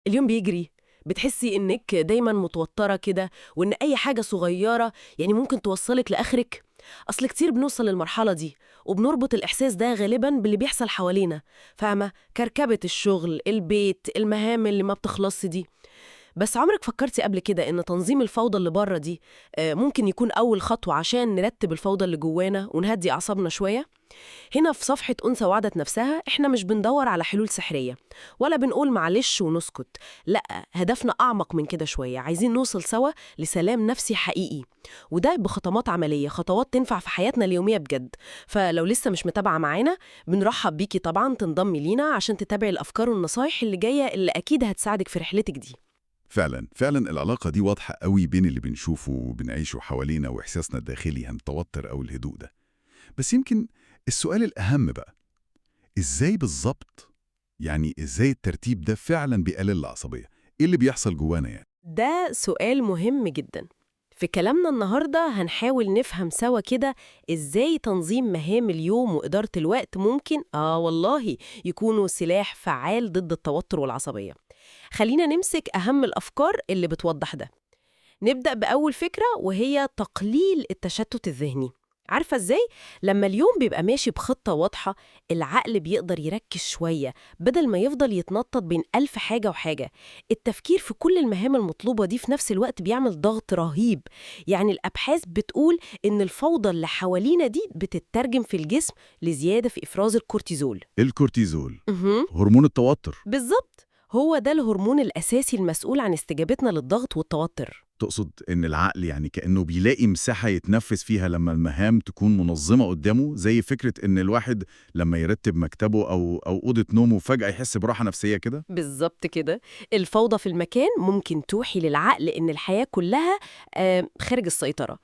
اليوم بيجري، بتحسي إنِّك دايمًا متوتّرة كده، وإن أي حاجة صغيّرة يعني ممكن توصّلِك لآخرِك. أصل كتير بنوصل للمرحلة دي، وبنربط الإحساس ده غالبًا باللي بيحصل حوالينا، فاهمة؟ كركبة الشغل، البيت، المهام اللي ما بتخلصش دي. بس عمرِك فكّرتِ قبل كده إن تنظيم الفوضى اللي برّه دي ممكن يكون أول خطوة عشان نرتّب الفوضى اللي جوانا ونهدّي أعصابنا شوية؟ هنا في صفحة أنثى وعدت نفسها إحنا مش بندور على حلول سحرية ولا بنقول معلش ونسكت. لأ، هدفنا أعمق من كده شوية، عايزين نوصل سوا لسلام نفسي حقيقي، وده بخطوات عملية، خطوات تنفع في حياتنا اليومية بجد. فلو لسه مش متابعة معانا، بنرحب بيكي طبعا تنضمي لينا عشان تتابعي الأفكار والنصايح اللي جاية اللي أكيد هتساعدك في رحلتك دي. فعلا فعلا العلاقة دي واضحة قوي بين اللي بنشوفه وبنعيشه حوالينا وإحساسنا الداخلي عن التوتر أو الهدوء ده. بس يمكن السؤال الأهم بقى، إزاي بالظبط؟ يعني إزاي الترتيب ده فعلا بيقلل العصبية؟ إيه اللي بيحصل جوانا يعني؟ ده سؤال مهم جدا. في كلامنا النهاردة هنحاول نفهم سوا كده إزاي تنظيم مهام اليوم وإدارة الوقت ممكن والله يكونوا سلاح فعال ضد التوتر والعصبية. خلينا نمسك أهم الأفكار اللي بتوضح ده. نبدأ بأول فكرة وهي تقليل التشتت الذهني. عارفة إزاي؟ لما اليوم بيبقى ماشي بخطة واضحة، العقل بيقدر يركز شوية بدل ما يفضل يتنطط بين ألف حاجة وحاجة. التفكير في كل المهام المطلوبة دي في نفس الوقت بيعمل ضغط رهيب. يعني الأبحاث بتقول إن الفوضى اللي حوالينا دي بتترجم في الجسم لزيادة في إفراز الكورتيزول. الكورتيزول، مهم. هرمون التوتر. بالظبط، هو ده الهرمون الأساسي المسؤول عن استجابتنا للضغط والتوتر. تقصد إن العقل يعني كأنه بيلاقي مساحة يتنفس فيها لما المهام تكون منظمة قدامه، زي فكرة إن الواحد لما يرتب مكتبه أو أوضة نومه فجأة يحس براحة نفسية كده؟ بالظبط كده. الفوضى في المكان ممكن توحي للعقل إن الحياة كلها خارج السيطرة،